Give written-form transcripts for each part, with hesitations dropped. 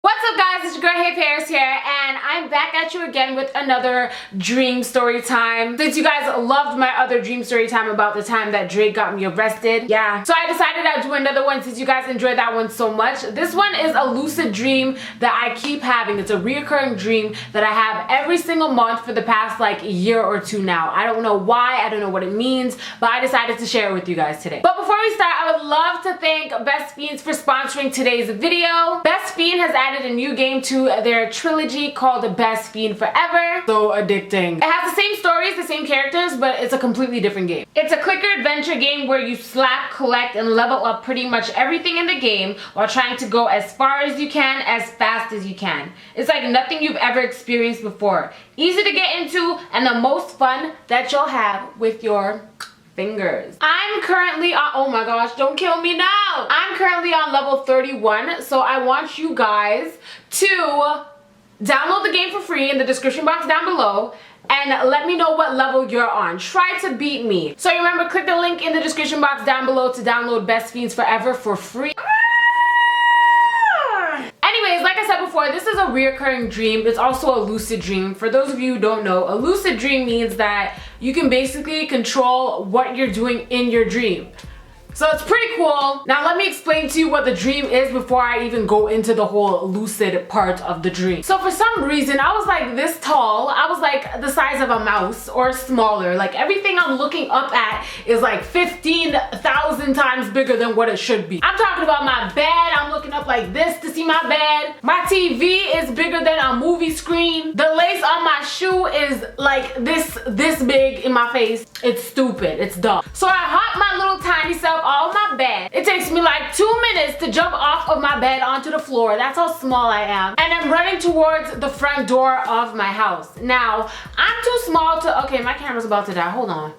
What's up guys, it's your girl HeyParis here and I'm back at you again with another dream story time. Since you guys loved my other dream story time about the time that Drake got me arrested, yeah, so I decided I'd do another one since you guys enjoyed that one so much. This one is a lucid dream that I keep having. It's a reoccurring dream that I have every single month for the past like year or two now. I don't know why, I don't know what it means, but I decided to share it with you guys today. But before we start, I would love to thank Best Fiends for sponsoring today's video. Best Fiend has added a new game to their trilogy called Best Fiend Forever. So addicting. It has the same stories, the same characters, but it's a completely different game. It's a clicker adventure game where you slap, collect, and level up pretty much everything in the game while trying to go as far as you can, as fast as you can. It's like nothing you've ever experienced before. Easy to get into and the most fun that you'll have with your fingers. I'm currently on, oh my gosh, don't kill me now. I'm currently on level 31, so I want you guys to download the game for free in the description box down below and let me know what level you're on. Try to beat me. So remember, click the link in the description box down below to download Best Fiends Forever for free. Anyways, like I said before, this is a reoccurring dream. It's also a lucid dream. For those of you who don't know, a lucid dream means that you can basically control what you're doing in your dream. So it's pretty cool. Now let me explain to you what the dream is before I even go into the whole lucid part of the dream. So for some reason, I was like this tall. I was like the size of a mouse or smaller. Like everything I'm looking up at is like 15,000 times bigger than what it should be. I'm talking about my bed. I'm looking up like this to see my bed. My TV is bigger than a movie screen. The lace on my shoe is like this big in my face. It's stupid. It's dumb. So I hop my little tiny self off my bed. It takes me like 2 minutes to jump off of my bed onto the floor. That's how small I am. And I'm running towards the front door of my house. Now, I'm too small to, okay, my camera's about to die. Hold on.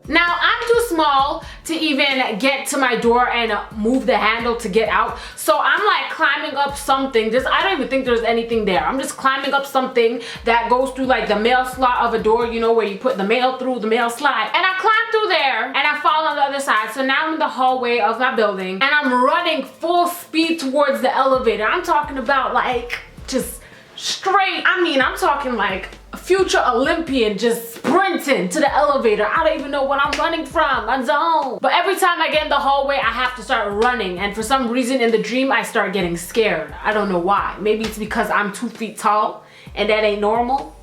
Now, I'm too small to even get to my door and move the handle to get out. So I'm like climbing up something. I don't even think there's anything there. I'm just climbing up something that goes through like the mail slot of a door, you know, where you put the mail through the mail slot. And I climb through there and I fall on the other side. So now I'm in the hallway of my building and I'm running full speed towards the elevator. I'm talking about like just straight. I mean, I'm talking like a future Olympian just sprinting to the elevator. I don't even know what I'm running from. I'm zoned. But every time I get in the hallway, I have to start running. And for some reason in the dream, I start getting scared. I don't know why. Maybe it's because I'm 2 feet tall and that ain't normal.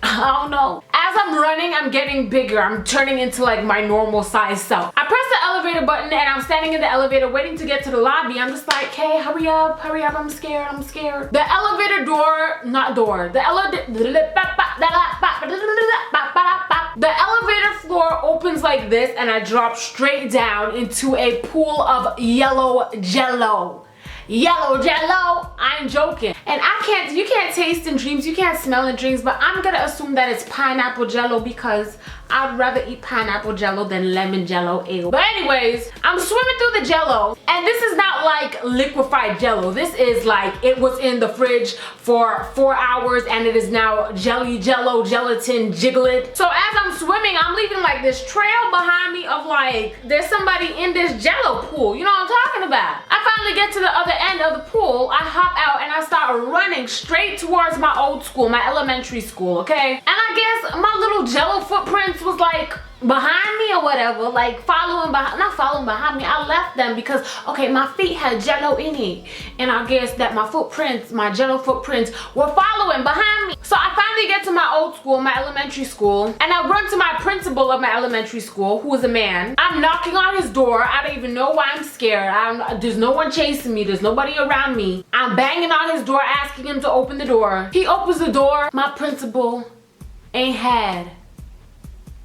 I don't know. As I'm running, I'm getting bigger. I'm turning into like my normal size self. I press the elevator button and I'm standing in the elevator waiting to get to the lobby. I'm just like, hey, hurry up, I'm scared, I'm scared. The elevator door, not door, the elevator floor opens like this and I drop straight down into a pool of yellow jello. Yellow jello, I'm joking. And you can't taste in dreams, you can't smell in dreams, but I'm gonna assume that it's pineapple jello because I'd rather eat pineapple jello than lemon jello, ew. But anyways, I'm swimming through the jello, and this is not like liquefied jello. This is like it was in the fridge for 4 hours and it is now jelly, jello, gelatin, jiglet. So as I'm swimming, I'm leaving like this trail behind me of like, there's somebody in this jello pool. You know what I'm talking about? I finally get to the other end of the pool. I hop out and I start running straight towards my old school, my elementary school, okay? And I guess my little jello footprints was like behind me or whatever, like not following behind me. I left them because, okay, my feet had jello in it. And I guess that my footprints, my jello footprints were following behind me. So I finally get to my old school, my elementary school, and I run to my principal of my elementary school, who is a man. I'm knocking on his door. I don't even know why I'm scared. There's no one chasing me. There's nobody around me. I'm banging on his door, asking him to open the door. He opens the door. My principal ain't had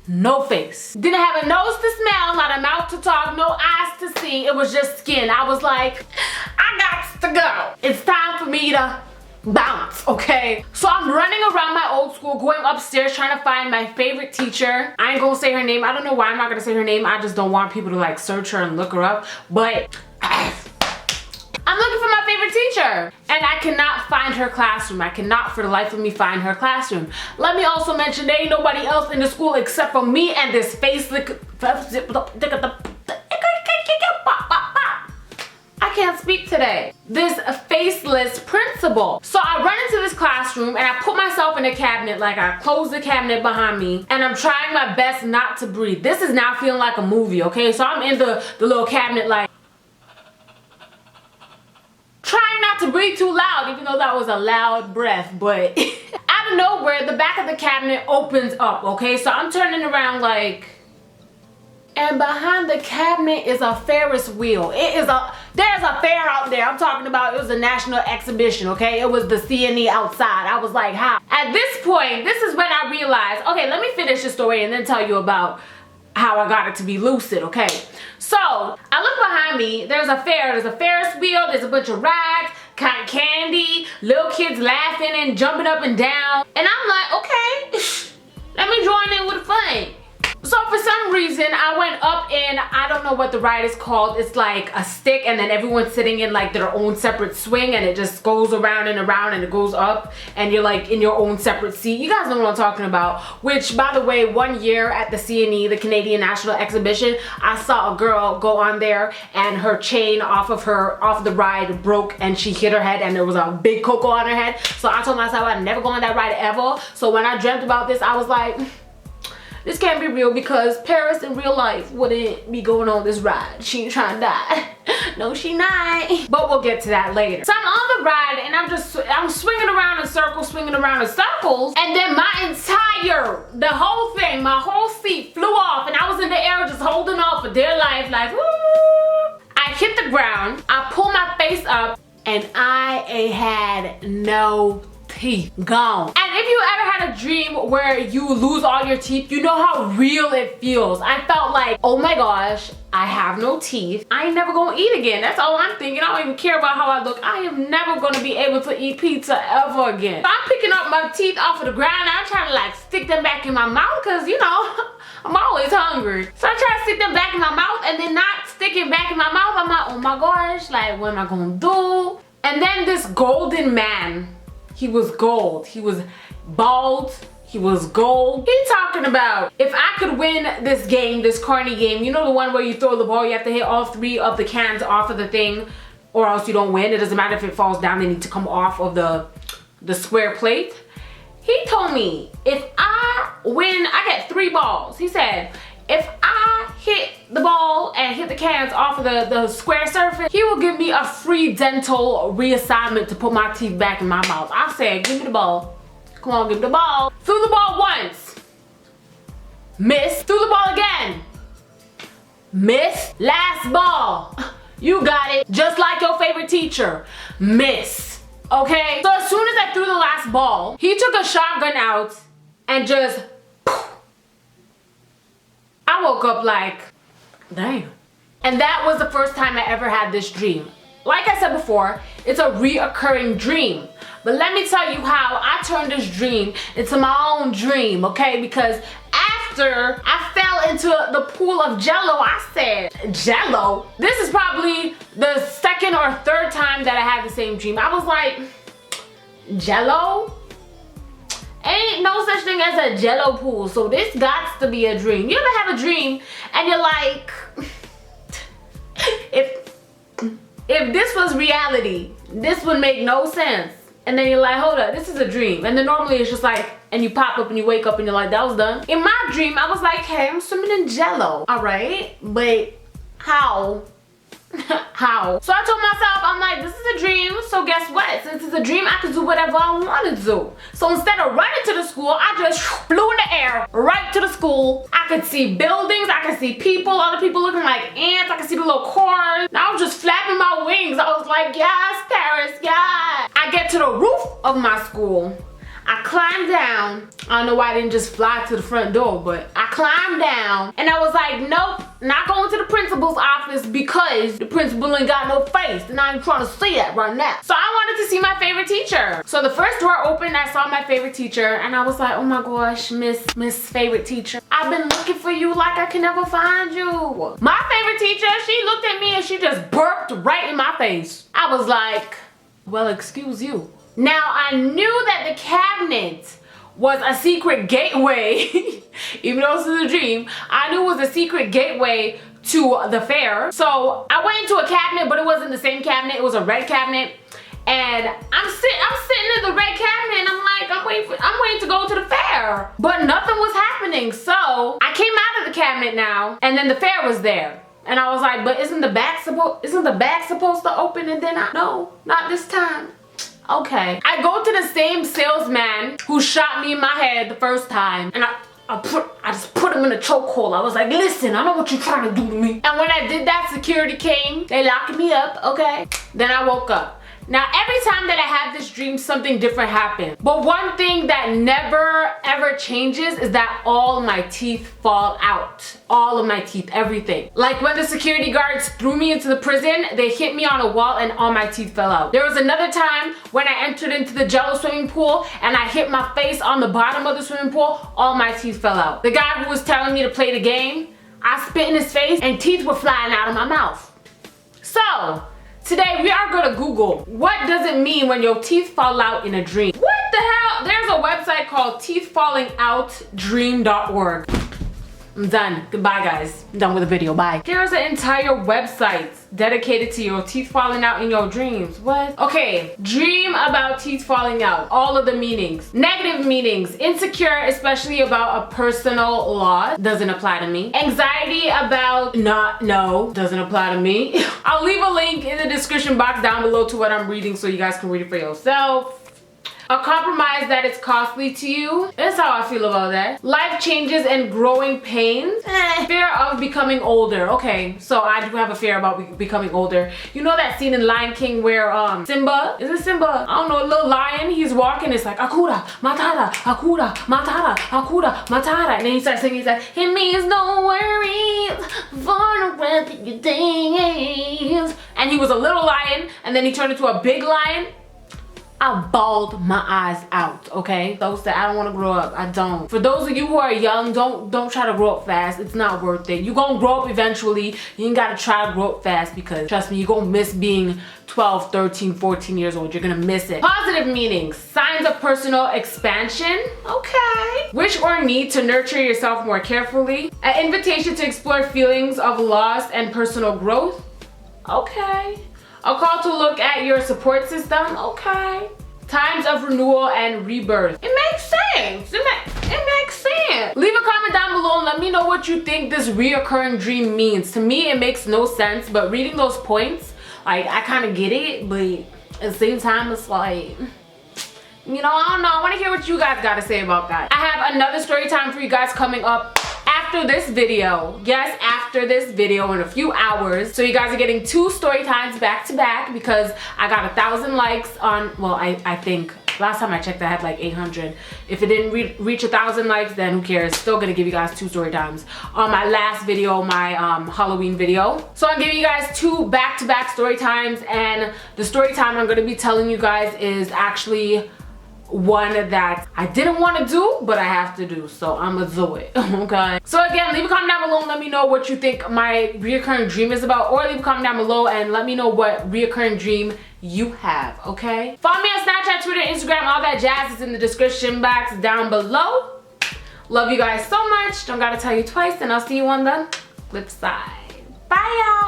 no face. Didn't have a nose to smell, not a mouth to talk, no eyes to see. It was just skin. I was like, I got to go. It's time for me to bounce, okay? So I'm running around my old school, going upstairs, trying to find my favorite teacher. I ain't gonna say her name. I don't know why I'm not gonna say her name. I just don't want people to like search her and look her up. But I'm looking for my favorite teacher and I cannot find her classroom. I cannot for the life of me find her classroom. Let me also mention there ain't nobody else in the school except for me and this faceless. I I can't speak today. This faceless principal. So I run into this classroom and I put myself in a cabinet, like I close the cabinet behind me, and I'm trying my best not to breathe. This is now feeling like a movie, okay? So I'm in the little cabinet like, trying not to breathe too loud, even though that was a loud breath, but out of nowhere, the back of the cabinet opens up, okay? So I'm turning around like, and behind the cabinet is a Ferris wheel. There's a fair out there. I'm talking about, it was a national exhibition, okay? It was the CNE outside. I was like, how? At this point, this is when I realized, okay, let me finish the story and then tell you about how I got it to be lucid, okay? So, I look behind me, there's a Ferris wheel, there's a bunch of rides, cotton candy, little kids laughing and jumping up and down, and I'm like, okay, let me join in with the fun. So for some reason, I went up in, I don't know what the ride is called, it's like a stick and then everyone's sitting in like their own separate swing and it just goes around and around and it goes up and you're like in your own separate seat. You guys know what I'm talking about. Which, by the way, one year at the CNE, the Canadian National Exhibition, I saw a girl go on there and her chain off the ride broke and she hit her head and there was a big cocoa on her head. So I told myself I'd never go on that ride ever. So when I dreamt about this, I was like, this can't be real because Paris in real life wouldn't be going on this ride. She ain't trying to die. No, she not. But we'll get to that later. So I'm on the ride and I'm swinging around in circles, and then the whole thing, my whole seat flew off and I was in the air just holding on for dear life, like, woo! I hit the ground, I pull my face up, and I had no teeth. Gone. And if you ever had a dream where you lose all your teeth, you know how real it feels. I felt like, oh my gosh, I have no teeth. I ain't never gonna eat again. That's all I'm thinking. I don't even care about how I look. I am never gonna be able to eat pizza ever again. So I'm picking up my teeth off of the ground. I'm trying to like stick them back in my mouth because, you know, I'm always hungry. So I try to stick them back in my mouth and then not sticking back in my mouth. I'm like, oh my gosh, like what am I gonna do? And then this golden man, he was gold. He was bald. He was gold. He talking about, if I could win this game, this carny game, you know the one where you throw the ball, you have to hit all 3 of the cans off of the thing or else you don't win. It doesn't matter if it falls down, they need to come off of the square plate. He told me if I win, I get 3 balls. He said, if I hit the ball and hit the cans off of the square surface, he will give me a free dental reassignment to put my teeth back in my mouth. I said, give me the ball. Come on, give me the ball. Threw the ball once. Miss. Threw the ball again. Miss. Last ball. You got it. Just like your favorite teacher. Miss. Okay? So as soon as I threw the last ball, he took a shotgun out and just... I woke up like, damn. And that was the first time I ever had this dream. Like I said before, it's a reoccurring dream. But let me tell you how I turned this dream into my own dream, okay? Because after I fell into the pool of jello, I said, jello? This is probably the 2nd or 3rd time that I had the same dream. I was like, jello? Ain't no such thing as a jello pool, so this got to be a dream. You ever have a dream and you're like, if this was reality, this would make no sense. And then you're like, hold up, this is a dream. And then normally it's just like, and you pop up and you wake up and you're like, that was done. In my dream, I was like, hey, I'm swimming in jello. All right, but how? How? So I told myself, I'm like, this is a dream, so guess what? Since it's a dream, I can do whatever I want to do. So instead of running to the school, I just flew in the air right to the school. I could see buildings, I could see people, other people looking like ants, I could see the little cars. And I was just flapping my wings. I was like, yes, Paris, yes. I get to the roof of my school. I climbed down. I don't know why I didn't just fly to the front door, but I climbed down and I was like, nope, not going to the principal's office because the principal ain't got no face and I ain't trying to see that right now. So I wanted to see my favorite teacher. So the first door opened, I saw my favorite teacher and I was like, oh my gosh, Miss favorite teacher. I've been looking for you like I can never find you. My favorite teacher, she looked at me and she just burped right in my face. I was like, well, excuse you. Now, I knew that the cabinet was a secret gateway, even though this is a dream, I knew it was a secret gateway to the fair. So I went into a cabinet, but it wasn't the same cabinet. It was a red cabinet. And I'm sitting in the red cabinet and I'm like, I'm waiting to go to the fair. But nothing was happening. So I came out of the cabinet now, and then the fair was there. And I was like, but isn't the back supposed to open? And then no, not this time. Okay. I go to the same salesman who shot me in my head the first time, and I just put him in a chokehold. I was like, listen, I know what you're trying to do to me. And when I did that, security came. They locked me up, okay? Then I woke up. Now, every time that I have this dream, something different happens. But one thing that never ever changes is that all my teeth fall out. All of my teeth, everything. Like when the security guards threw me into the prison, they hit me on a wall and all my teeth fell out. There was another time when I entered into the Jello swimming pool and I hit my face on the bottom of the swimming pool, all my teeth fell out. The guy who was telling me to play the game, I spit in his face and teeth were flying out of my mouth. So, today we are going to Google, what does it mean when your teeth fall out in a dream? What the hell? There's a website called teethfallingoutdream.org. I'm done. Goodbye, guys. I'm done with the video. Bye. There's an entire website dedicated to your teeth falling out in your dreams. What? Okay, dream about teeth falling out. All of the meanings. Negative meanings. Insecure, especially about a personal loss. Doesn't apply to me. Anxiety about no, doesn't apply to me. I'll leave a link in the description box down below to what I'm reading so you guys can read it for yourself. A compromise that is costly to you. That's how I feel about that. Life changes and growing pains. Fear of becoming older. Okay, so I do have a fear about becoming older. You know that scene in Lion King where Simba, is it Simba? I don't know, a little lion, he's walking, it's like Hakuna Matata, Hakuna Matata, Hakuna Matata. And then he starts singing, he's like, it means no worries for the rest of your days. And he was a little lion and then he turned into a big lion. I bawled my eyes out, okay? Those that I don't want to grow up, I don't. For those of you who are young, don't try to grow up fast. It's not worth it. You're gonna grow up eventually. You ain't gotta try to grow up fast because trust me, you're gonna miss being 12, 13, 14 years old. You're gonna miss it. Positive meanings. Signs of personal expansion. Okay. Wish or need to nurture yourself more carefully. An invitation to explore feelings of loss and personal growth. Okay. A call to look at your support system. Okay. Times of renewal and rebirth. It makes sense. It makes sense. Leave a comment down below and let me know what you think this reoccurring dream means. To me, it makes no sense, but reading those points, like, I kind of get it, but at the same time, it's like, you know, I don't know. I want to hear what you guys got to say about that. I have another story time for you guys coming up after this video. Yes, after this video in a few hours. So you guys are getting 2 story times back to back because I got 1,000 likes on, well, I think last time I checked I had like 800. If it didn't reach 1,000 likes, then who cares? Still gonna give you guys 2 story times on my last video, my Halloween video. So I'm giving you guys 2 back-to-back story times, and the story time I'm gonna be telling you guys is actually one that I didn't want to do, but I have to do, so I'm gonna do it. Okay, so again, leave a comment down below and let me know what you think my reoccurring dream is about, or leave a comment down below and let me know what reoccurring dream you have. Okay, follow me on Snapchat, Twitter, Instagram, all that jazz is in the description box down below. Love you guys so much. Don't gotta tell you twice, and I'll see you on the flip side. Bye, y'all.